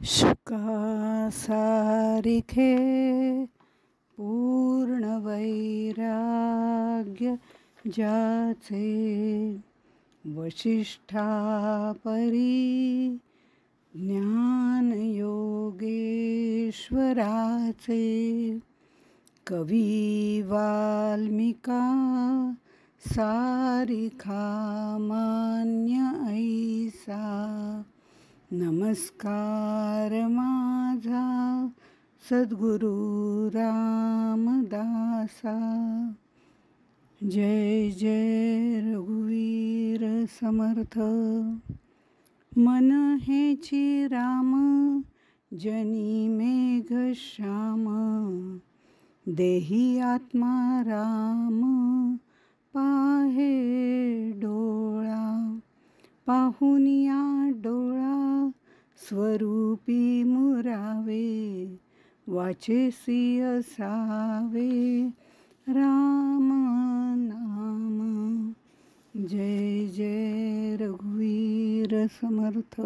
शुकासारिखे पूर्ण वैराग्य ज्याचे वसिष्ठापरी ज्ञान योगेश्वराचे कवी वाल्मिका सारिखा मान्य ऐसा नमस्कार माझा सद्गुरु रामदासा. जय जय रघुवीर समर्थ. मन हेची राम जनी मेघ श्याम देही आत्मा राम पाहे डोळा पाहुनिया डोळा स्वरूपी मुरावे वाचेसी असावे राम नाम. जय जय रघुवीर समर्थ.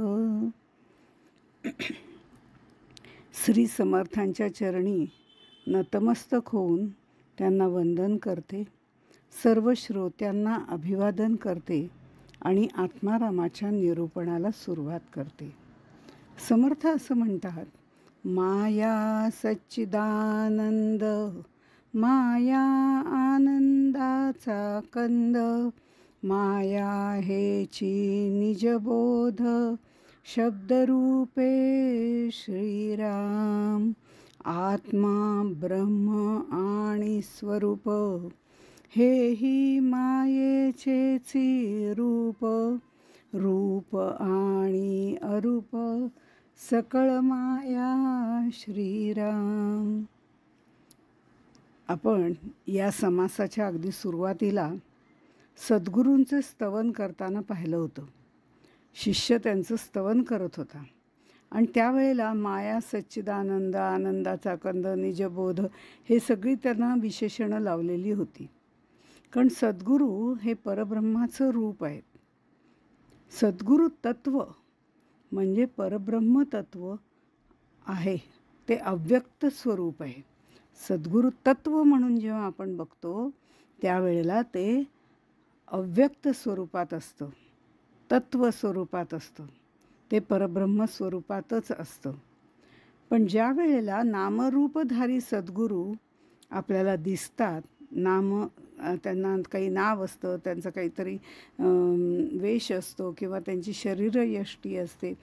श्री समर्थांच्या चरणी नतमस्तक होऊन त्यांना वंदन करते. सर्व श्रोत्यांना अभिवादन करते आणि आत्मारामाच्या निरूपणाला सुरुवात करते. समर्थ असं म्हणतात, माया सच्चिदानंद माया आनंदाचा कंद माया हेची निजबोध शब्दरूपे श्रीराम आत्मा ब्रह्म आणि स्वरूप हेही मायेचेची रूप रूप आणि अरूप सकळ माया श्रीराम. आपण या समासाच्या अगदी सुरुवातीला सद्गुरूंचे स्तवन करताना पाहिलं होतं. शिष्य त्यांचं स्तवन करत होता आणि त्यावेळेला माया सच्चिदानंद आनंदाचा कंद निजबोध हे सगळी त्यांना विशेषणं लावलेली होती. कारण सद्गुरू हे परब्रह्माचं रूप आहेत. सद्गुरू तत्व म्हणजे परब्रह्म तत्व आहे, ते अव्यक्त स्वरूप आहे. सद्गुरू तत्व म्हणून जेव्हा आपण बघतो त्यावेळेला ते अव्यक्त स्वरूपात असतं, तत्व स्वरूपात असतं, ते परब्रह्म स्वरूपातच असतं. पण ज्या वेळेला नामरूपधारी सद्गुरू आपल्याला दिसतात, त्यांना काही नाव असतं, त्यांचं काहीतरी वेश असतो किंवा त्यांची शरीरयष्टी असते,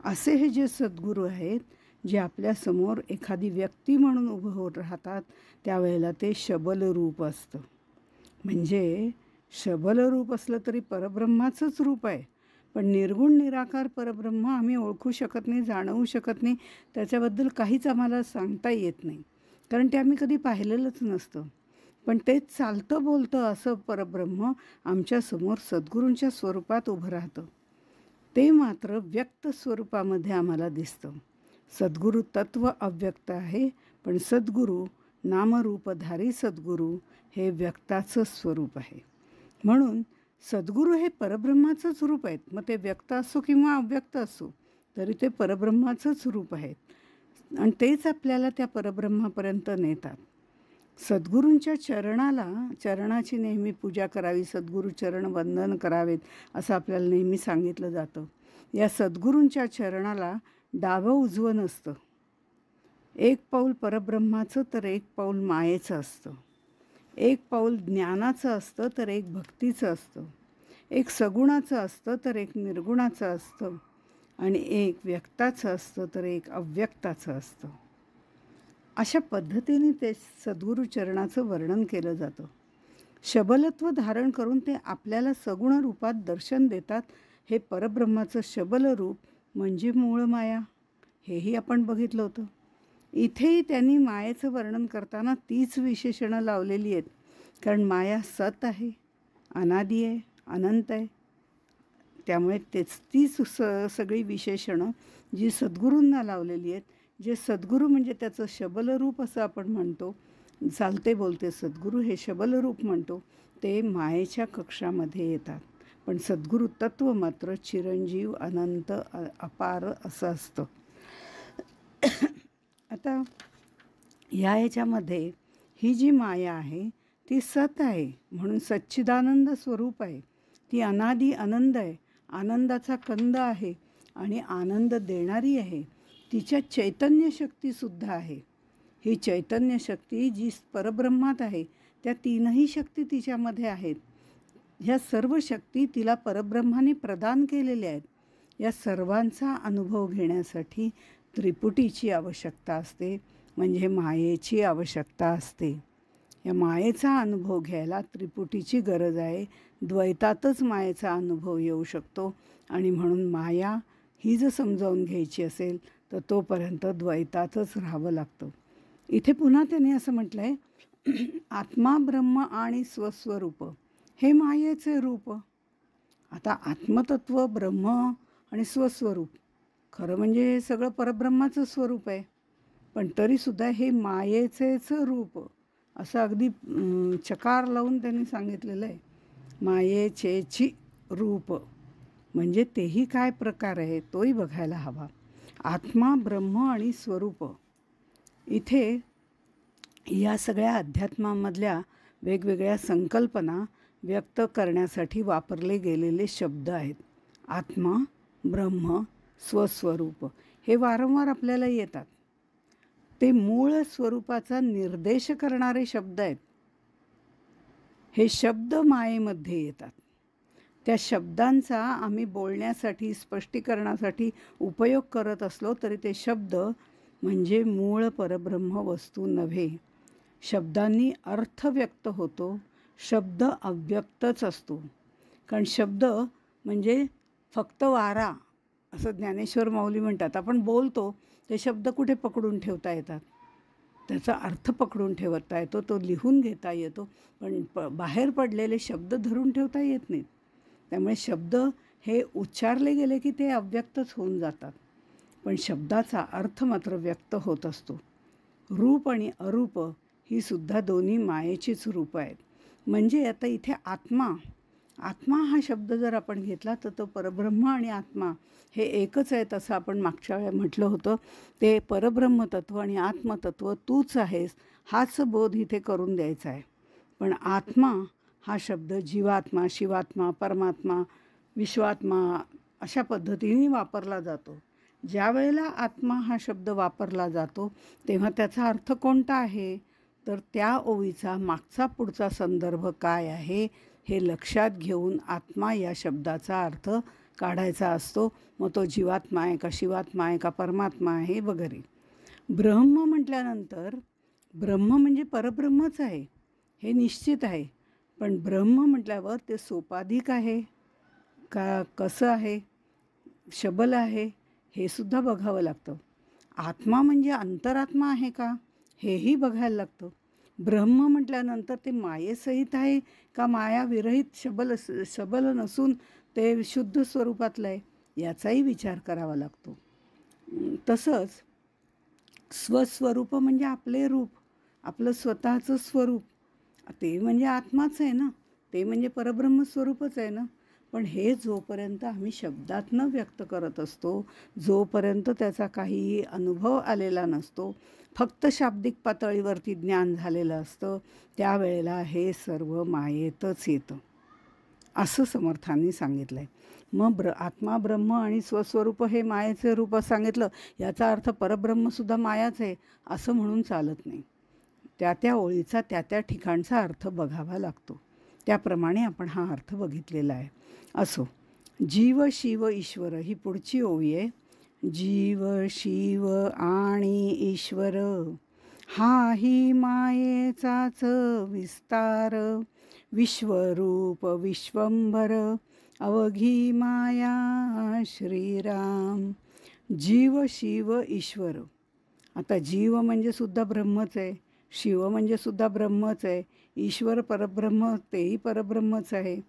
असे हे जे सद्गुरू आहेत जे आपल्यासमोर एखादी व्यक्ती म्हणून उभं होत राहतात, त्यावेळेला ते शबलरूप असतं. म्हणजे शबलरूप असलं तरी परब्रह्माचंच रूप आहे, पण निर्गुण निराकार परब्रह्म आम्ही ओळखू शकत नाही, जाणवू शकत नाही, त्याच्याबद्दल काहीच आम्हाला सांगता येत नाही, कारण ते आम्ही कधी पाहिलेलंच नसतं. पण तेच चालतं बोलतं असं परब्रह्म आमच्यासमोर सद्गुरूंच्या स्वरूपात उभं राहतं. ते मात्र व्यक्त स्वरूपामध्ये आम्हाला दिसतं. सद्गुरू तत्व अव्यक्त आहे, पण सद्गुरू नामरूपधारी सद्गुरू हे व्यक्ताचं स्वरूप आहे. म्हणून सद्गुरू हे परब्रह्माचंच रूप आहेत. मग ते व्यक्त असो किंवा अव्यक्त असो तरी ते परब्रह्माचंच रूप आहेत आणि तेच आपल्याला त्या परब्रह्मापर्यंत नेतात. सद्गुरूंच्या चरणाची नेहमी पूजा करावी, सद्गुरू चरण वंदन करावेत असं आपल्याला नेहमी सांगितलं जातं. या सद्गुरूंच्या चरणाला डावं उजवं नसतं. एक पाऊल परब्रह्माचं तर एक पाऊल मायेचं असतं. एक पाऊल ज्ञानाचं असतं तर एक भक्तीचं असतं. एक सगुणाचं असतं तर एक निर्गुणाचं असतं आणि एक व्यक्ताचं असतं तर एक अव्यक्ताचं असतं. अशा पद्धतीने ते सद्गुरू चरणाचं वर्णन केलं जातं. शबलत्व धारण करून ते आपल्याला सगुण रूपात दर्शन देतात. हे परब्रह्माचं शबल रूप म्हणजे मूळ माया, हेही आपण बघितलं होतं. इथेही त्यांनी मायेचं वर्णन करताना तीच विशेषणं लावलेली आहेत. कारण माया सत आहे, अनादी आहे, अनंत आहे. त्यामुळे तीच सगळी विशेषणं जी सद्गुरूंना लावलेली आहेत, जे सद्गुरू म्हणजे त्याचं शबलरूप असं आपण म्हणतो, चालते बोलते सद्गुरू हे शबलरूप म्हणतो, ते मायेच्या कक्षामध्ये येतात. पण सद्गुरू तत्व मात्र चिरंजीव अनंत अपार असं असतं. आता याच्यामध्ये ही जी माया आहे ती सत आहे, म्हणून सच्चिदानंद स्वरूप आहे. ती अनादी आनंद आहे, आनंदाचा कंद आहे आणि आनंद देणारी आहे. तिच्यात चैतन्य शक्तीसुद्धा आहे. ही चैतन्य शक्ती जी परब्रह्मात आहे त्या तीनही शक्ती तिच्यामध्ये आहेत. ह्या सर्व शक्ती तिला परब्रह्माने प्रदान केलेल्या आहेत. या सर्वांचा अनुभव घेण्यासाठी त्रिपुटीची आवश्यकता असते, म्हणजे मायेची आवश्यकता असते. या मायेचा अनुभव घ्यायला त्रिपुटीची गरज आहे. द्वैतातच मायेचा अनुभव येऊ शकतो आणि म्हणून माया ही जर समजावून घ्यायची असेल तर तोपर्यंत द्वैतातच राहावं लागतं. इथे पुन्हा त्याने असं म्हटलं आहे, आत्मा ब्रह्म आणि स्वस्वरूप हे मायेचे रूप. आता आत्मतत्व, ब्रह्म आणि स्वस्वरूप, खरं म्हणजे हे सगळं परब्रह्माचं स्वरूप आहे, पण तरीसुद्धा हे मायेचेच रूप असं अगदी चकार लावून त्यांनी सांगितलेलं आहे. मायेचेची रूप म्हणजे तेही काय प्रकार आहे तोही बघायला हवा. आत्मा, ब्रह्म आणि स्वरूप, इथे या सगळ्या अध्यात्मामधल्या वेगवेगळ्या संकल्पना व्यक्त करण्यासाठी वापरले गेलेले शब्द आहेत. आत्मा, ब्रह्म, स्वस्वरूप हे वारंवार आपल्याला येतात. ते मूळ स्वरूपाचा निर्देश करणारे शब्द आहेत. हे शब्द मायेमध्ये येतात. त्या शब्दांचा आम्ही बोलण्यासाठी, स्पष्टीकरणासाठी उपयोग करत असलो तरी ते शब्द म्हणजे मूळ परब्रह्म वस्तू नव्हे. शब्दांनी अर्थ व्यक्त होतो, शब्द अव्यक्तच असतो. कारण शब्द म्हणजे फक्त वारा असं ज्ञानेश्वर माऊली म्हणतात. आपण बोलतो ते शब्द कुठे पकडून ठेवता येतात, त्याचा अर्थ पकडून ठेवता येतो, तो लिहून घेता येतो, पण बाहेर पडलेले शब्द धरून ठेवता येत नाहीत. त्यामुळे शब्द हे उच्चारले गेले की ते अव्यक्तच होऊन जातात, पण शब्दाचा अर्थ मात्र व्यक्त होत असतो. रूप आणि अरूप ही सुद्धा दोन्ही मायेचीच रूप आहेत. म्हणजे आता इथे आत्मा, आत्मा हा शब्द जर आपण घेतला तर तो परब्रह्म आणि आत्मा हे एकच आहेत असं आपण मागच्या वेळेला म्हटलं होतं. ते परब्रह्मतत्व आणि आत्मतत्व तूच आहेस हाच बोध इथे करून द्यायचा आहे. पण आत्मा हा शब्द जीवात्मा, शिवात्मा, परमात्मा, विश्वात्मा अशा पद्धतीने वापरला जातो. ज्या वेळेला आत्मा हा शब्द वापरला जातो तेव्हा त्याचा अर्थ कोणता आहे, तर त्या ओवीचा मागचा पुढचा संदर्भ काय आहे हे लक्षात घेऊन आत्मा या शब्दाचा अर्थ काढायचा असतो. मग तो जीवात्मा आहे का, शिवात्मा आहे का, परमात्मा आहे वगैरे. ब्रह्म म्हटल्यानंतर ब्रह्म म्हणजे परब्रह्मच आहे हे निश्चित आहे, पण ब्रह्म म्हटल्यावर ते सोपाधिक आहे का, कसं आहे, शबल आहे, हे सुद्धा बघावं लागतं. आत्मा म्हणजे अंतरात्मा आहे का हेही बघायला लागतं. ब्रह्म म्हटल्यानंतर ते मायेसहित आहे का मायाविरहित शबल नसून ते शुद्ध स्वरूपातलं आहे याचाही विचार करावा लागतो. तसंच स्वस्वरूप म्हणजे आपले रूप, आपलं स्वतःचं स्वरूप, ते म्हणजे आत्माच आहे ना, ते म्हणजे परब्रह्मस्वरूपच आहे ना. पण हे जोपर्यंत आम्ही शब्दातनं व्यक्त करत असतो, जोपर्यंत त्याचा काहीही अनुभव आलेला नसतो, फक्त शाब्दिक पातळीवरती ज्ञान झालेलं असतं, त्यावेळेला हे सर्व मायेतच येतं असं समर्थांनी सांगितलं आहे. मग आत्मा, ब्रह्म आणि स्वस्वरूप हे मायेचे रूप सांगितलं, याचा अर्थ परब्रह्मसुद्धा मायाच आहे असं म्हणून चालत नाही. त्या त्या ओळीचा त्या त्या ठिकाणचा अर्थ बघावा लागतो. त्याप्रमाणे आपण हा अर्थ बघितलेला आहे. असो, जीव शिव ईश्वर ही पुढची ओवी आहे. जीव शिव आणि ईश्वर हा ही मायेचाच विस्तार, विश्वरूप विश्वंभर अवघी माया श्रीराम. जीव शिव ईश्वर, आता जीव म्हणजे सुद्धा ब्रह्मच आहे, शिव म्हणजे सुद्धा ब्रह्मच आहे, ईश्वर परब्रह्म तेही परब्रह्मच आहे.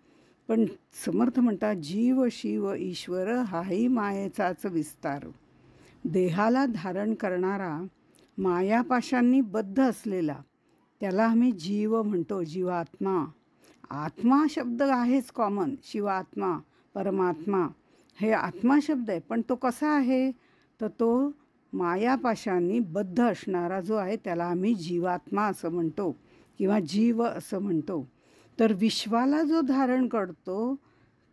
पण समर्थ म्हणतात जीव शिव ईश्वर हाही मायेचाच विस्तार. देहाला धारण करणारा, मायापाशांनी बद्ध असलेला त्याला आम्ही जीव म्हणतो, जीवात्मा. आत्मा शब्द आहेच कॉमन, शिवात्मा, परमात्मा हे आत्मा शब्द आहे, पण तो कसा आहे तर तो मायापाशांनी बद्ध असणारा जो आहे त्याला आम्ही जीवात्मा असं म्हणतो किंवा जीव असं म्हणतो. तर विश्वाला जो धारण करतो,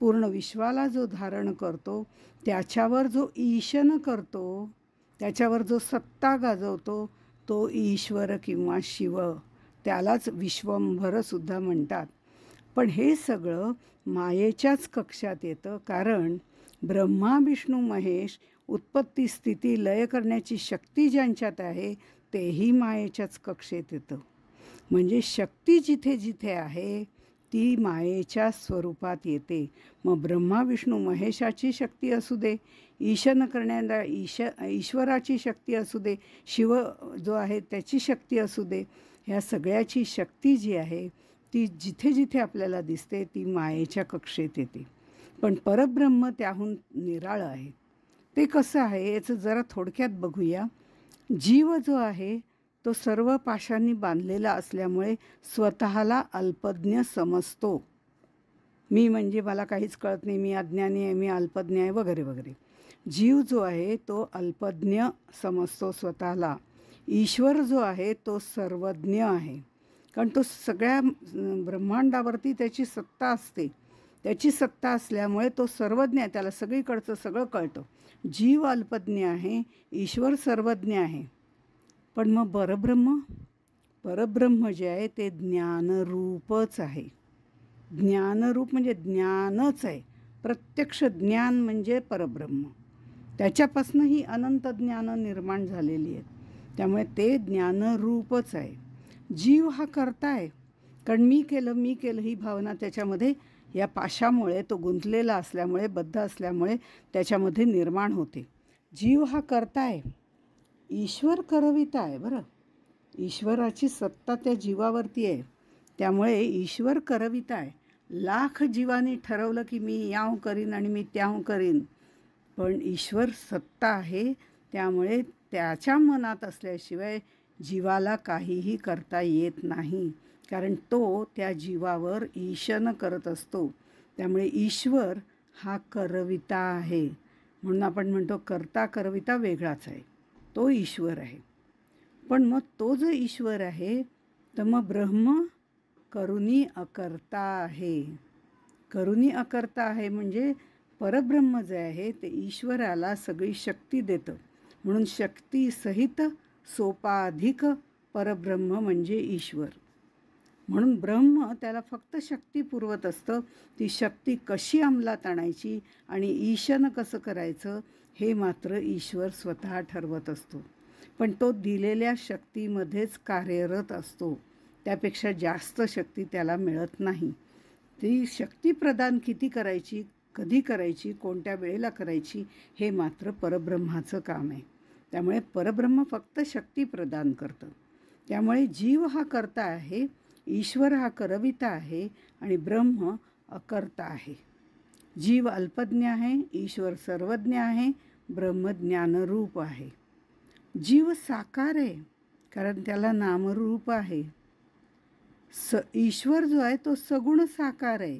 पूर्ण विश्वाला जो धारण करतो, त्याच्यावर जो ईशन करतो, त्याच्यावर जो सत्ता गाजवतो, तो ईश्वर किंवा शिव, त्यालाच विश्वंभरसुद्धा म्हणतात. पण हे सगळं मायेच्याच कक्षात येतं, कारण ब्रह्मा विष्णू महेश उत्पत्ती स्थिती लय करण्याची शक्ती ज्यांच्यात आहे तेही मायेच्याच कक्षेत येतं. म्हणजे शक्ती जिथे जिथे आहे ती मायेच्या स्वरूपात येते. मग ब्रह्मा विष्णू महेशाची शक्ती असू दे, ईशन करण्याला ईश्वराची शक्ती असू दे, शिव जो आहे त्याची शक्ती असू दे, ह्या सगळ्याची शक्ती जी आहे ती जिथे जिथे आपल्याला दिसते ती मायेच्या कक्षेत येते. पण परब्रह्म त्याहून निराळं आहे. ते कसं आहे याचं जरा थोडक्यात बघूया. जीव जो आहे तो सर्व पाशांनी बांधलेला असल्यामुळे स्वतःला अल्पज्ञ समजतो. मी म्हणजे मला काहीच कळत नाही, मी अज्ञानी आहे, मी अल्पज्ञ आहे, वगैरे वगैरे. जीव जो आहे तो अल्पज्ञ समजतो स्वतःला. ईश्वर जो आहे तो सर्वज्ञ आहे, कारण तो सगळ्या ब्रह्मांडावरती त्याची सत्ता असते. त्याची सत्ता असल्यामुळे तो सर्वज्ञ आहे, त्याला सगळीकडचं सगळं कळतं. जीव अल्पज्ञ आहे, ईश्वर सर्वज्ञ आहे. पण मग परब्रह्म जे आहे ते ज्ञानरूपच आहे. ज्ञानरूप म्हणजे ज्ञानच आहे. प्रत्यक्ष ज्ञान म्हणजे परब्रह्म. त्याच्यापासून ही अनंत ज्ञानं निर्माण झालेली आहेत. त्यामुळे ते ज्ञानरूपच आहे. जीव हा करता आहे, कारण मी केलं ही भावना त्याच्यामध्ये या पाशामुळे तो गुंतलेला असल्यामुळे, बद्ध असल्यामुळे त्याच्यामध्ये निर्माण होते. जीव हा करता आहे, ईश्वर करविता आहे. बरं, ईश्वराची सत्ता त्या जीवावरती आहे, त्यामुळे ईश्वर करविता आहे. लाख जीवाने ठरवलं की मी याहूं करीन आणि मी त्याहूं करीन, पण ईश्वर सत्ता आहे, त्यामुळे त्याच्या मनात असल्याशिवाय जीवाला काहीही करता येत नाही, कारण तो त्या जीवावर ईशन करत असतो. त्यामुळे ईश्वर हा करविता आहे. म्हणून आपण म्हणतो करता करविता वेगळाच आहे, तो ईश्वर आहे. पण मग तो जो ईश्वर आहे तर मग ब्रह्म करुणी अकर्ता आहे. करुणी अकर्ता आहे म्हणजे परब्रह्म जे आहे ते ईश्वराला सगळी शक्ती देतं. म्हणून शक्तीसहित सोपाधिक परब्रह्म म्हणजे ईश्वर. म्हणून ब्रह्म त्याला फक्त शक्ती पुरवत असतं. ती शक्ती कशी अंमलात आणायची आणि ईशन कसं करायचं हे मात्र ईश्वर स्वतः ठरवत असतो. पण तो दिलेल्या शक्तीमध्येच कार्यरत असतो, त्यापेक्षा जास्त शक्ती त्याला मिळत नाही. ती शक्ती प्रदान किती करायची, कधी करायची, कोणत्या वेळेला करायची हे मात्र परब्रह्माचं काम आहे. त्यामुळे परब्रह्म फक्त शक्ती प्रदान करतं. त्यामुळे जीव हा करता आहे, ईश्वर हा करविता आहे आणि ब्रह्म अकर्ता आहे. जीव अल्पज्ञ आहे, ईश्वर सर्वज्ञ आहे, ब्रह्म ज्ञानरूप आहे. जीव साकार आहे, कारण त्याला नामरूप आहे. ईश्वर जो आहे तो सगुण साकार आहे,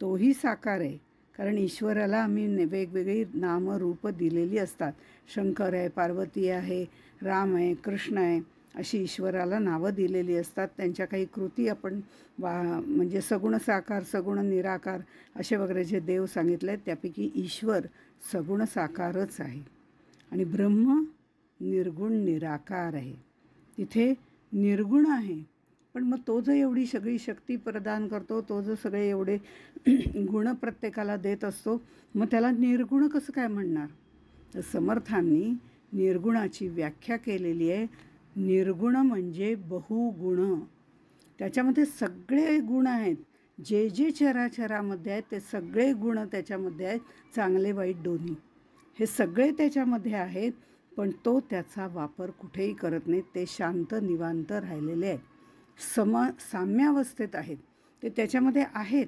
तोही साकार आहे, कारण ईश्वराला आम्ही वेगवेगळी नामरूप दिलेली असतात. शंकर आहे, पार्वती आहे, राम आहे, कृष्ण आहे, अशी ईश्वराला नावं दिलेली असतात. त्यांच्या काही कृती आपण म्हणजे सगुण साकार, सगुण निराकार असे वगैरे जे देव सांगितले आहेत त्यापैकी ईश्वर सगुण साकारच आहे. आणि ब्रह्म निर्गुण निराकार आहे. तिथे निर्गुण आहे, पण मग तो जो एवढी सगळी शक्ती प्रदान करतो, तो जो सगळे एवढे गुण प्रत्येकाला देत असतो, मग त्याला निर्गुण कसं काय म्हणणार? तर समर्थांनी निर्गुणाची व्याख्या केलेली आहे. निर्गुण म्हणजे बहुगुण. त्याच्यामध्ये सगळे गुण आहेत. जे जे चराचरामध्ये आहेत ते सगळे गुण त्याच्यामध्ये आहेत, चांगले वाईट दोन्ही. हे सगळे त्याच्यामध्ये आहेत, पण तो त्याचा वापर कुठेही करत नाही. ते शांत निवांत राहिलेले आहेत, साम्यावस्थेत आहेत. ते त्याच्यामध्ये आहेत,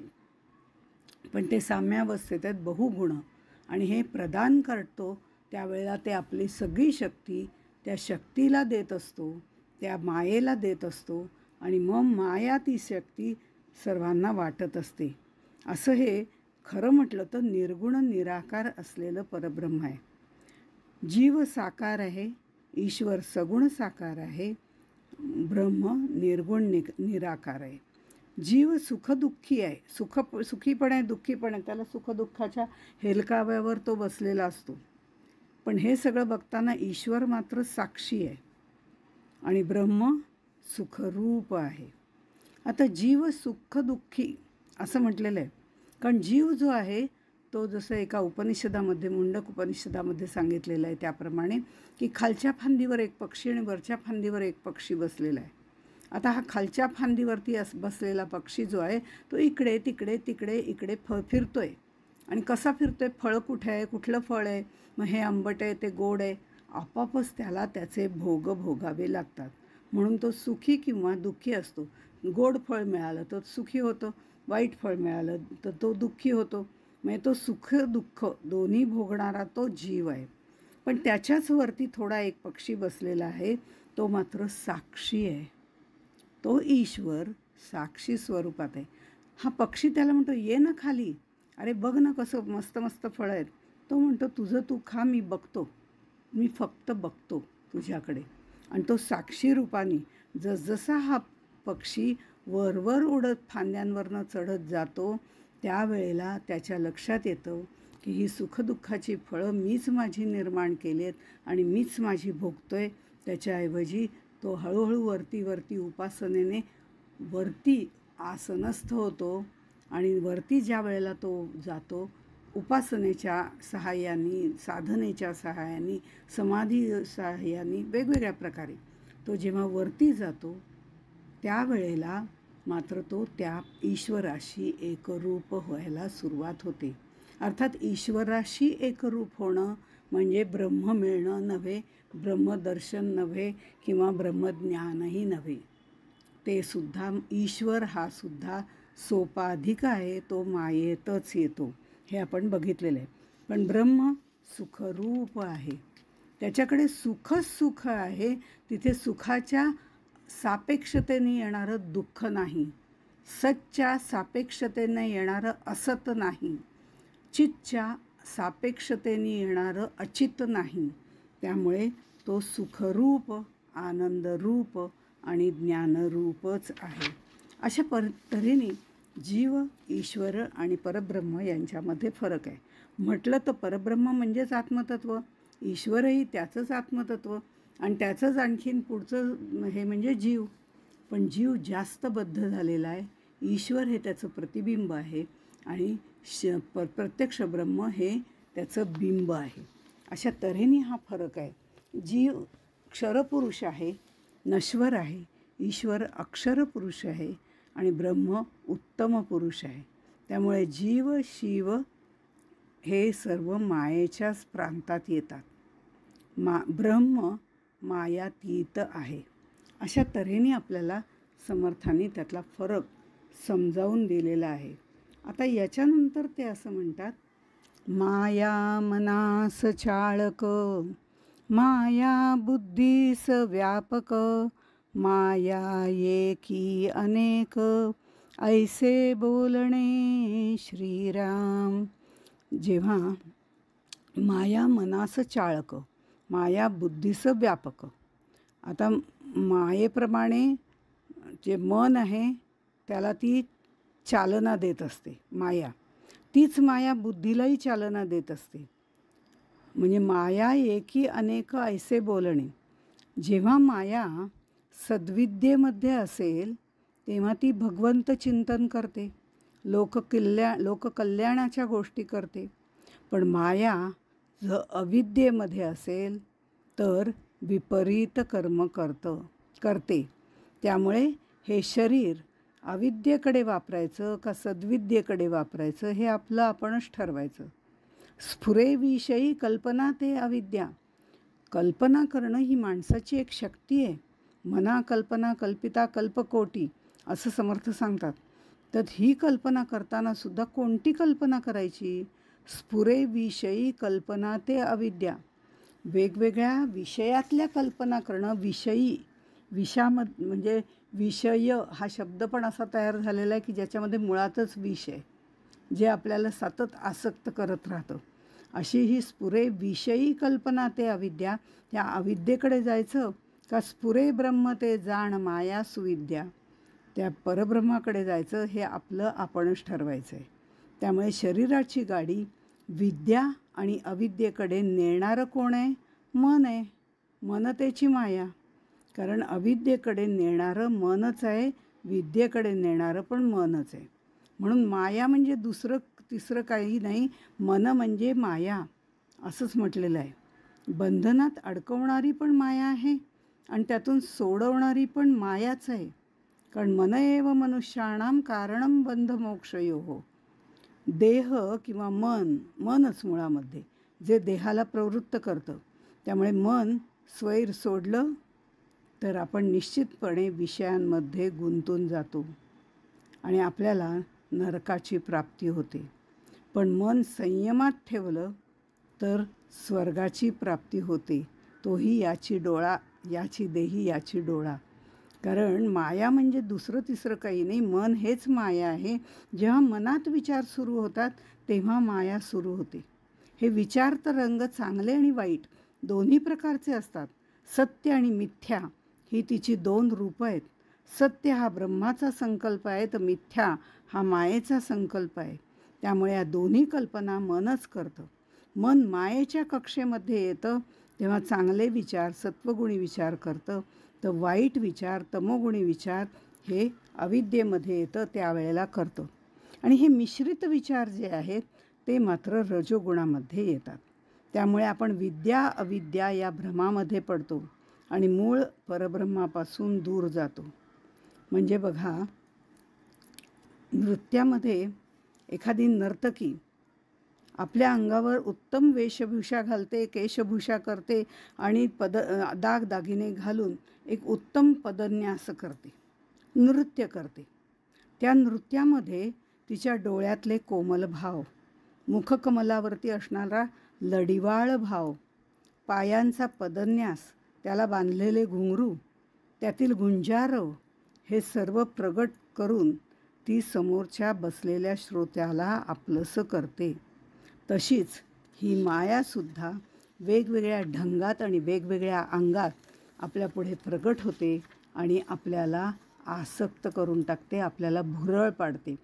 पण ते साम्यावस्थेत आहेत, बहुगुण. आणि हे प्रदान करतो त्यावेळेला ते आपली सगळी शक्ती त्या शक्तीला देत असतो, त्या मायेला देत असतो, आणि मग माया ती शक्ती सर्वांना वाटत असते. असं हे खरं म्हटलं तर निर्गुण निराकार असलेलं परब्रह्म आहे. जीव साकार आहे, ईश्वर सगुण साकार आहे, ब्रह्म निर्गुण निराकार आहे. जीव सुखदुःखी आहे, सुखी पण आहे, दुःखी पण आहे. त्याला सुखदुःखाच्या हेलकाव्यावर तो बसलेला असतो. पण हे सगळं बघताना ईश्वर मात्र साक्षी आहे आणि ब्रह्म सुखरूप आहे. आता जीव सुखदुःखी असं म्हटलेलं आहे, कारण जीव जो आहे तो जसं एका उपनिषदामध्ये, मुंडक उपनिषदामध्ये सांगितलेलं आहे त्याप्रमाणे, की खालच्या फांदीवर एक पक्षी आणि वरच्या फांदीवर एक पक्षी बसलेला आहे. आता हा खालच्या फांदीवरती बसलेला पक्षी जो आहे तो इकडे तिकडे तिकडे इकडे फिरतोय. आणि कसा फिरतोय, फळ कुठे आहे, कुठलं फळ आहे, मग हे आंबट आहे, ते गोड आहे, आपापच त्याला त्याचे भोग भोगावे लागतात. म्हणून तो सुखी किंवा दुःखी असतो. गोड फळ मिळालं तर सुखी होतो, वाईट फळ मिळालं तर तो दुःखी होतो. म्हणजे तो सुख दुःख दोन्ही भोगणारा तो जीव आहे. पण त्याच्याच वरती थोडा एक पक्षी बसलेला आहे, तो मात्र साक्षी आहे. तो ईश्वर साक्षी स्वरूपात आहे. हा पक्षी त्याला म्हणतो, ये ना खाली, अरे बघ ना कसं मस्त मस्त फळं आहेत. तो म्हणतो, तुझं तू खा, मी बघतो, मी फक्त बघतो तुझ्याकडे. आणि तो साक्षी रूपाने जसजसा हा पक्षी वरवर उडत फांद्यांवरनं चढत जातो, त्यावेळेला त्याच्या लक्षात येतं की ही सुखदुःखाची फळं मीच माझी निर्माण केली आहेत आणि मीच माझी भोगतोय. त्याच्याऐवजी तो हळूहळू वरती उपासनेने वरती आसनस्थ होतो आणि वरती ज्या वेळेला तो जातो, उपासनेच्या सहाय्याने, साधनेच्या सहाय्याने, समाधी सहाय्याने, वेगवेगळ्या प्रकारे तो जेव्हा वरती जातो त्यावेळेला मात्र तो त्या ईश्वराशी एकरूप व्हायला सुरुवात होते. अर्थात ईश्वराशी एकरूप होणं म्हणजे ब्रह्म मिळणं नव्हे, ब्रह्मदर्शन नव्हे किंवा ब्रह्मज्ञानही नव्हे. ते सुद्धा ईश्वर हा सुद्धा सोपाधिक आहे, तो मायेतच येतो, हे आपण बघितलेलं आहे. पण ब्रह्म सुखरूप आहे, त्याच्याकडे सुखच सुख आहे. तिथे सुखाच्या सापेक्षतेने येणारं दुःख नाही, सच्च्या सापेक्षतेने येणारं असत नाही, चितच्या सापेक्षतेने येणारं अचित नाही. त्यामुळे तो सुखरूप, आनंदरूप आणि ज्ञानरूपच आहे. अशा तऱ्हेने जीव, ईश्वर आणि परब्रह्म यांच्यामध्ये फरक आहे. म्हटलं तर परब्रह्म म्हणजेच आत्मतत्व, ईश्वरही त्याचंच आत्मतत्व आणि त्याचंच आणखीन पुढचं हे म्हणजे जीव. पण जीव जास्त बद्ध झालेला आहे, ईश्वर हे त्याचं प्रतिबिंब आहे आणि प्रत्यक्ष ब्रह्म हे त्याचं बिंब आहे. अशा तऱ्हेने हा फरक आहे. जीव क्षरपुरुष आहे, नश्वर आहे, ईश्वर अक्षरपुरुष आहे आणि ब्रह्म उत्तम पुरुष आहे. त्यामुळे जीव शिव हे सर्व मायेच्याच प्रांतात येतात. ब्रह्म मायातीत आहे. अशा तऱ्हेने आपल्याला समर्थांनी त्यातला फरक समजावून दिलेला आहे. आता याच्यानंतर ते असं म्हणतात, माया मनास चाळक, माया बुद्धीस व्यापक, माया एकी अनेक, ऐसे बोलणे श्रीराम. जेव्हा माया मनास चाळक, माया बुद्धीस व्यापक. आता मायेप्रमाणे जे मन आहे त्याला ती चालना देत असते माया, तीच माया बुद्धीलाही चालना देत असते. म्हणजे माया एकी अनेक ऐसे बोलणे. जेव्हा माया सद्विद्येमध्ये असेल तेव्हा ती भगवंत चिंतन करते, लोककल्याणाच्या गोष्टी करते. पण माया जर अविद्येमध्ये असेल तर विपरीत कर्म करते. त्यामुळे हे शरीर अविद्येकडे वापरायचं का सद्विद्येकडे वापरायचं हे आपलं आपणच ठरवायचं. स्फुरेविषयी कल्पना ते अविद्या. कल्पना करणं ही माणसाची एक शक्ती आहे. मना कल्पना कल्पिता कल्पकोटी असं समर्थ सांगतात. तर ही कल्पना करताना सुद्धा कोणती कल्पना करायची? स्फुरेविषयी कल्पना ते अविद्या. वेगवेगळ्या विषयातल्या कल्पना करणं. म्हणजे विषय हा शब्द पण असा तयार झालेला आहे की ज्याच्यामध्ये मुळातच विष आहे, जे आपल्याला सतत आसक्त करत राहतं. अशी ही स्फुरे विषयी कल्पना ते अविद्या, त्या अविद्येकडे जायचं का स्फुरे ब्रह्म ते जाण माया सुविद्या, त्या परब्रह्माकडे जायचं हे आपलं आपणच ठरवायचं आहे. त्यामुळे शरीराची गाडी विद्या आणि अविद्येकडे नेणारं कोण आहे? मन आहे. मनतेची माया. कारण अविद्येकडे नेणारं मनच आहे, विद्येकडे नेणारं पण मनच आहे. म्हणून माया म्हणजे दुसरं तिसरं काही नाही, मन म्हणजे माया असंच म्हटलेलं आहे. बंधनात अडकवणारी पण माया आहे आणि त्यातून सोडवणारी पण मायाच आहे. कारण मन एव मनुष्याणाम कारणम बंध मोक्षयोः. देह किंवा मनच मुळामध्ये जे देहाला प्रवृत्त करतं. त्यामुळे मन स्वैर सोडलं तर आपण निश्चितपणे विषयांमध्ये गुंतून जातो आणि आपल्याला नरकाची प्राप्ती होते. पण मन संयमात ठेवलं तर स्वर्गाची प्राप्ती होते. तोही याची डोळा, याची देही याची डोळा. कारण माया म्हणजे दुसरं तिसरं काही नाही, मन हेच माया आहे. जेव्हा मनात विचार सुरू होतात तेव्हा माया सुरू होते. हे विचार तर रंग चांगले आणि वाईट दोन्ही प्रकारचे असतात. सत्य आणि मिथ्या ही तिची दोन रूपं आहेत. सत्य हा ब्रह्माचा संकल्प आहे, तर मिथ्या हा मायेचा संकल्प आहे. त्यामुळे या दोन्ही कल्पना मनच करतं. मन मायेच्या कक्षेमध्ये येतं तेव्हा चांगले विचार सत्वगुणी विचार करतं, तर वाईट विचार तमोगुणी विचार हे अविद्येमध्ये येतं त्यावेळेला करतं. आणि हे मिश्रित विचार जे आहेत ते मात्र रजोगुणामध्ये येतात. त्यामुळे आपण विद्या अविद्या या भ्रमामध्ये पडतो आणि मूळ परब्रह्मापासून दूर जातो. म्हणजे बघा, नृत्यामध्ये एखादी नर्तकी आपल्या अंगावर उत्तम वेशभूषा घालते, केशभूषा करते आणि दागदागिने घालून एक उत्तम पदन्यास करते, नृत्य करते. त्या नृत्यामध्ये तिच्या डोळ्यातले कोमल भाव, मुखकमलावरती असणारा लढिवाळ भाव, पायांचा पदन्यास, त्याला बांधलेले घुंगरू, त्यातील गुंजारव हे सर्व प्रगट करून ती समोरच्या बसलेल्या श्रोत्याला आपलंसं करते. तशीच ही मायासुद्धा वेगवेगळ्या ढंगात आणि वेगवेगळ्या अंगात आपल्यापुढे प्रगट होते आणि आपल्याला आसक्त करून टाकते, आपल्याला भुरळ पाडते.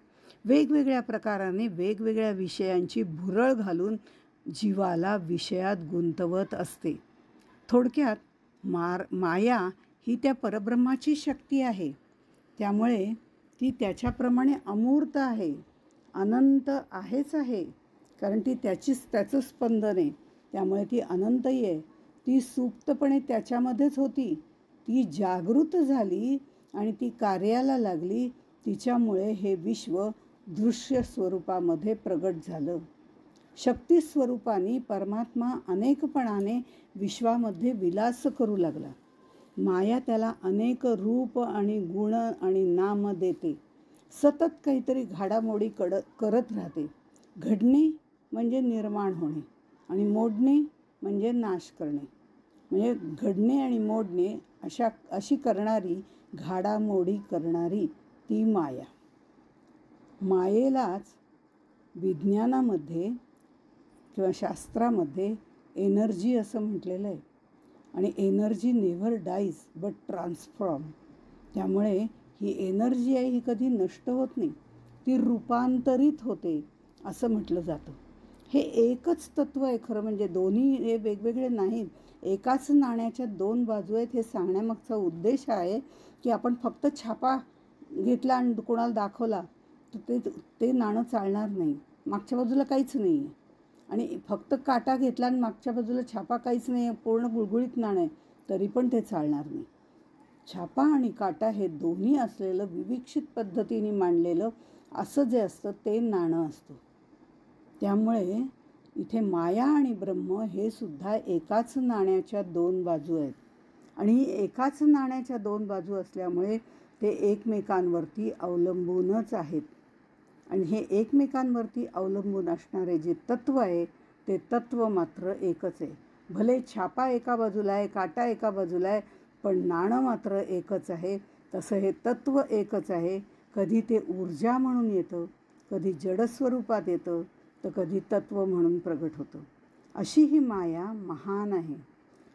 वेगवेगळ्या प्रकाराने वेगवेगळ्या विषयांची भुरळ घालून जीवाला विषयात गुंतवत असते. थोडक्यात माया ही त्या परब्रह्माची शक्ती आहे. त्यामुळे ती त्याच्याप्रमाणे अमूर्त आहे, अनंत आहेच आहे. कारण ती त्याचं स्पंदन आहे. त्यामुळे ती अनंतही आहे. ती सुप्तपणे त्याच्यामध्येच होती. ती जागृत झाली आणि ती कार्याला लागली. तिच्यामुळे हे विश्व दृश्य स्वरूपामध्ये प्रगट झालं. शक्ती स्वरूपाने परमात्मा अनेकपणाने विश्वामध्ये विलास करू लागला. माया त्याला अनेक रूप आणि गुण आणि नाम देते. सतत काहीतरी घडामोडी करत राहते. घडणे म्हणजे निर्माण होणे आणि मोडणे म्हणजे नाश करणे. म्हणजे घडणे आणि मोडणे अशी करणारी, घाडामोडी करणारी ती माया. मायेलाच विज्ञानामध्ये किंवा शास्त्रामध्ये एनर्जी असं म्हटलेलं आहे. आणि energy never dies but transform. त्यामुळे ही एनर्जी आहे ही कधी नष्ट होत नाही, ती रूपांतरित होते असं म्हटलं जातं. हे एकच तत्त्व आहे खरं म्हणजे. दोन्ही हे वेगवेगळे नाहीत. एकाच नाण्याच्या दोन बाजू आहेत हे सांगण्यामागचा उद्देश आहे की आपण फक्त छापा घेतला आणि कोणाला दाखवला तर ते नाणं चालणार नाही. मागच्या बाजूला काहीच नाही आहे. आणि फक्त काटा घेतला आणि मागच्या बाजूला छापा काहीच नाही, पूर्ण गुळगुळीत नाणं आहे, तरी पण ते चालणार नाही. छापा आणि काटा हे दोन्ही असलेलं विविक्षित पद्धतीने मांडलेलं असं जे असतं ते नाणं असतं. त्यामुळे इथे माया आणि ब्रह्म हे सुद्धा एकाच नाण्याच्या दोन बाजू आहेत. आणि एकाच नाण्याच्या दोन बाजू असल्यामुळे ते एकमेकांवरती अवलंबूनच आहेत. आणि हे एकमेकांवरती अवलंबून असणारे जे तत्त्व आहे ते तत्त्व मात्र एकच आहे. भले छापा एका बाजूला आहे, काटा एका बाजूला आहे, पण नाणं मात्र एकच आहे. तसं हे तत्त्व एकच आहे. कधी ते ऊर्जा म्हणून येतं, कधी जडस्वरूपात येतं, तर कधी तत्त्व म्हणून प्रगट होतं. अशी ही माया महान आहे.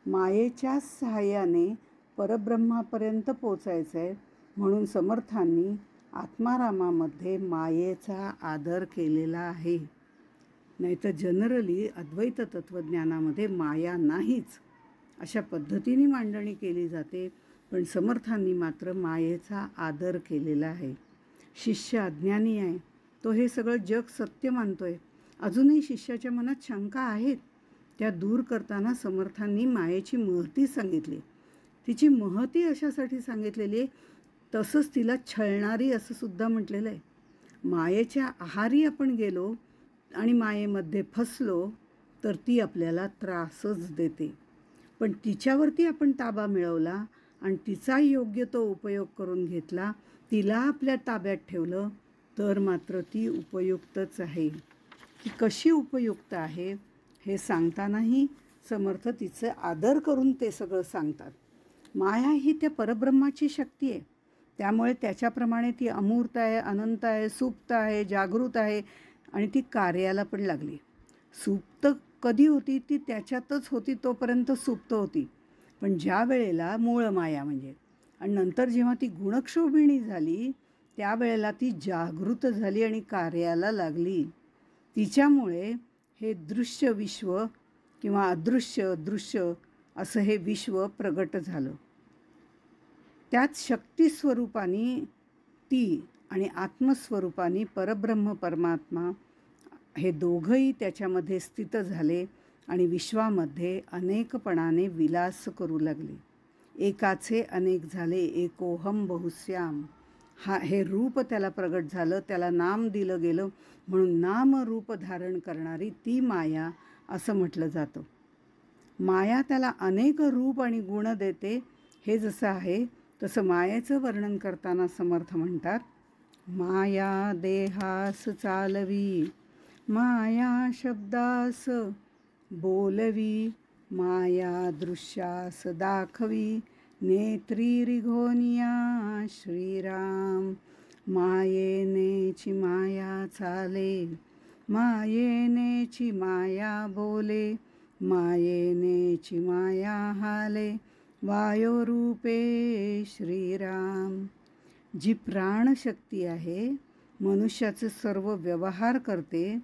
मायेच्याच सहाय्याने परब्रह्मापर्यंत पोचायचं आहे. म्हणून समर्थांनी आत्मारामामध्ये मायेचा आदर केलेला आहे. नाहीतर जनरली अद्वैत तत्त्वज्ञानामध्ये माया नाहीच अशा पद्धतीने मांडणी केली जाते. पण समर्थांनी मात्र मायेचा आदर केलेला आहे. शिष्य अज्ञानी आहे, तो हे सगळं जग सत्य मानतोय. अजूनही शिष्याच्या मनात शंका आहेत. त्या दूर करताना समर्थांनी मायेची महती सांगितली. तिची महती अशासाठी सांगितलेली आहे, तसंच तिला छळणारी असं सुद्धा म्हटलेलं आहे. मायेच्या आहारी आपण गेलो आणि मायेमध्ये फसलो तर ती आपल्याला त्रासच देते. पण तिच्यावरती आपण ताबा मिळवला आणि तिचा योग्य तो उपयोग करून घेतला, तिला आपल्या ताब्यात ठेवलं, तर मात्र ती उपयुक्तच आहे. ती कशी उपयुक्त आहे हे सांगतानाही समर्थ तिचं आदर करून ते सगळं सांगतात. माया ही त्या परब्रह्माची शक्ती आहे. त्यामुळे त्याच्याप्रमाणे ती अमूर्त आहे, अनंत आहे, सुप्त आहे, जागृत आहे आणि ती कार्याला पण लागली. सुप्त कधी होती? ती त्याच्यातच होती तोपर्यंत सुप्त होती. पण ज्या वेळेला मूळ माया म्हणजे आणि नंतर जेव्हा ती गुणक्षोभिणी झाली त्यावेळेला ती जागृत झाली आणि कार्याला लागली. तिच्यामुळे हे दृश्य विश्व किंवा अदृश्य दृश्य असं हे विश्व प्रगट झालं. त्यात शक्तिस्वरूपाने ती आणि आत्मस्वरूपाने परब्रह्म परमात्मा हे दोघंही त्याच्यामध्ये स्थित झाले आणि विश्वामध्ये अनेकपणाने विलास करू लागले. एकाचे अनेक झाले, एकोहम बहुश्याम. हे रूप त्याला प्रगट झालं, त्याला नाम दिलं गेलं, म्हणून नामरूप धारण करणारी ती माया असं म्हटलं जातं. माया त्याला अनेक रूप आणि गुण देते. हे जसं आहे तसं मायेचं वर्णन करताना समर्थ म्हणतात, माया देहास चालवी, माया शब्दास बोलवी, माया दृश्यास दाखवी, नेत्री रिघोनिया श्रीराम. मायेनेची माया चाले, मायेनेची माया बोले, मायेनेची माया हाले, वायुरूपे श्रीराम. जी प्राणशक्ती आहे मनुष्याचे सर्व व्यवहार करते.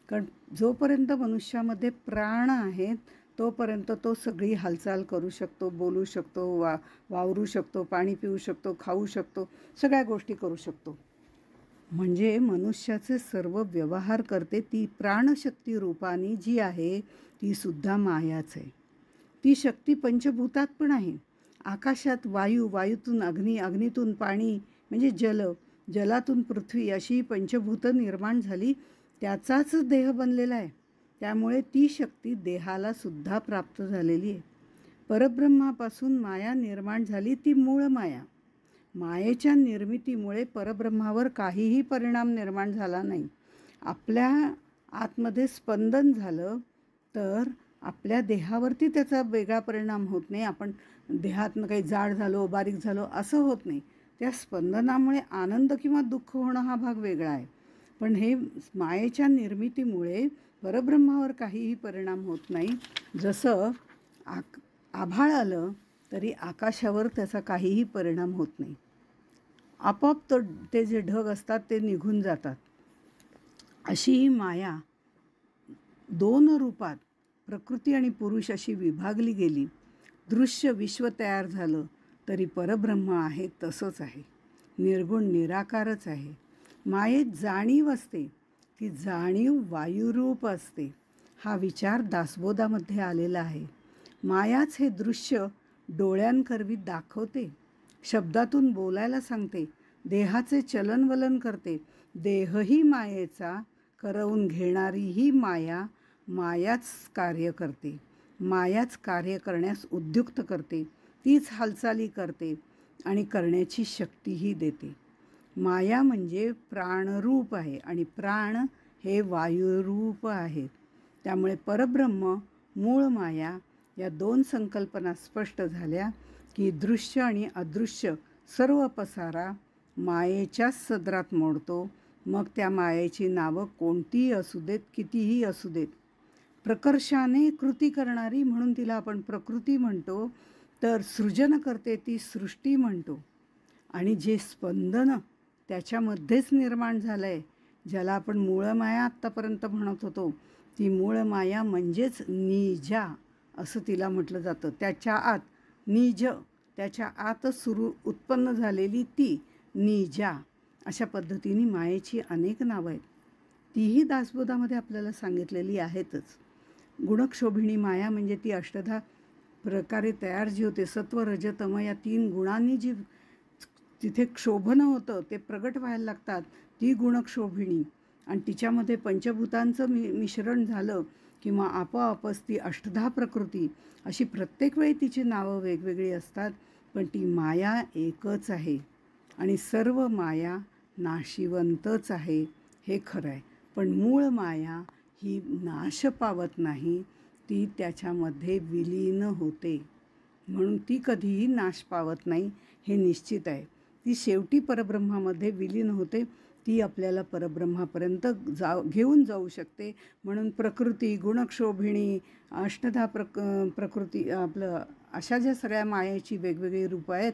कारण जोपर्यंत मनुष्यामध्ये प्राण आहेत तोपर्यंत तो सगळी हालचाल करू शकतो, बोलू शकतो, वावरू शकतो, पाणी पिऊ शकतो, खाऊ शकतो, सगळ्या गोष्टी करू शकतो. म्हणजे मनुष्याचे सर्व व्यवहार करते ती प्राणशक्ती रूपाने जी आहे ती सुद्धा मायाच आहे. ती शक्ती पंचभूतात पण आहे. आकाशात वायू, वायूतून अग्नी, अग्नीतून पाणी म्हणजे जल, जलातून पृथ्वी अशी पंचभूतं निर्माण झाली. त्याचाच देह बनलेला आहे. त्यामुळे ती शक्ती देहाला सुद्धा प्राप्त झालेली आहे. परब्रह्मापासून माया निर्माण झाली, ती मूळ माया. मायेच्या निर्मितीमुळे परब्रह्मावर काहीही परिणाम निर्माण झाला नाही. आपल्या आतमध्ये स्पंदन झालं तर आपल्या देहावरती त्याचा वेगळा परिणाम होत नाही. आपण देहातनं काही जाड झालो, बारीक झालो असं होत नाही. त्या स्पंदनामुळे आनंद किंवा दुःख होणं हा भाग वेगळा आहे. पण हे मायेच्या निर्मितीमुळे परब्रह्मावर काहीही परिणाम होत नाही. जसं आभाळ आलं तरी आकाशावर त्याचा काहीही परिणाम होत नाही. आपोआप ते जे ढग असतात ते निघून जातात. अशी ही माया दोन रूपात प्रकृती आणि पुरुष अशी विभागली गेली. दृश्य विश्व तयार झालं तरी परब्रह्म आहे तसंच आहे, निर्गुण निराकारच आहे. मायेत जाणीव असते, ती जाणीव वायुरूप असते. हा विचार दासबोधामध्ये आलेला आहे. मायाच हे दृश्य डोळ्यांकरवी दाखवते, शब्दातून बोलायला सांगते, देहाचे चलनवलन करते. देहही मायेचा करवून घेणारी ही माया मायाच कार्य करते. मायाच कार्य करण्यास उद्युक्त करते, तीच हालचाली करते आणि करण्याची शक्तीही देते. माया म्हणजे प्राणरूप आहे आणि प्राण हे वायुरूप आहेत. त्यामुळे परब्रह्म, मूळ माया या दोन संकल्पना स्पष्ट झाल्या की दृश्य आणि अदृश्य सर्व पसारा मायेच्याच सदरात मोडतो. मग त्या मायेची नावं कोणतीही असू देत, कितीही असू देत. प्रकर्षाने कृती करणारी म्हणून तिला आपण प्रकृती म्हणतो, तर सृजन करते ती सृष्टी म्हणतो. आणि जे स्पंदन त्याच्यामध्येच निर्माण झालं आहे, ज्याला आपण मूळमाया आत्तापर्यंत म्हणत होतो, ती मूळमाया म्हणजेच निजा असं तिला म्हटलं जातं. त्याच्या आत निज, त्याच्या आतच उत्पन्न झालेली ती निजा. अशा पद्धतीने मायेची अनेक नावं आहेत. तीही दासबोधामध्ये आपल्याला सांगितलेली आहेतच. गुणक्षोभिणी माया म्हणजे ती अष्टधा प्रकारे तयार जी होते, सत्व रज तम या 3 गुणांनी जी तिथे क्षोभनं होतं ते प्रगट व्हायला लागतात, ती गुणक्षोभिणी. आणि तिच्यामध्ये पंचभूतांचं मिश्रण झालं किंवा आपोआपच ती अष्टधा प्रकृती. अशी प्रत्येक वेळी तिची नावं वेगवेगळी असतात, पण ती माया एकच आहे. आणि सर्व माया नाशिवंतच आहे, हे खरं आहे. पण मूळ माया ही नाश पावत नाही, ती त्याच्यामध्ये विलीन होते. म्हणून ती कधीही नाश पावत नाही, हे निश्चित आहे. ती शेवटी परब्रह्मामध्ये विलीन होते. ती आपल्याला परब्रह्मापर्यंत घेऊन जाऊ शकते. म्हणून प्रकृती, गुणक्षोभिणी, अष्टधा प्रकृती आपलं अशा ज्या सगळ्या मायेची वेगवेगळी रूपं आहेत,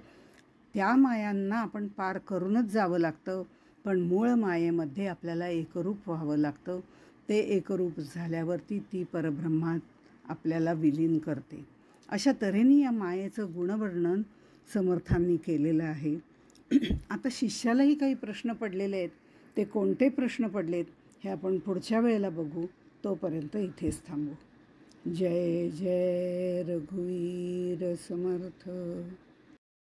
त्या मायांना आपण पार करूनच जावं लागतं. पण मूळ मायेमध्ये आपल्याला एकरूप व्हावं लागतं. ते एकरूप झाल्यावरती ती परब्रह्मात आपल्याला विलीन करते. अशा तऱ्हेने या मायेचं गुणवर्णन समर्थांनी केलेलं आहे. आता शिष्यालाही काही प्रश्न पडलेले आहेत. ते कोणते प्रश्न पडलेत हे आपण पुढच्या वेळेला बघू. तोपर्यंत इथेच थांबू. जय जय रघुवीर समर्थ.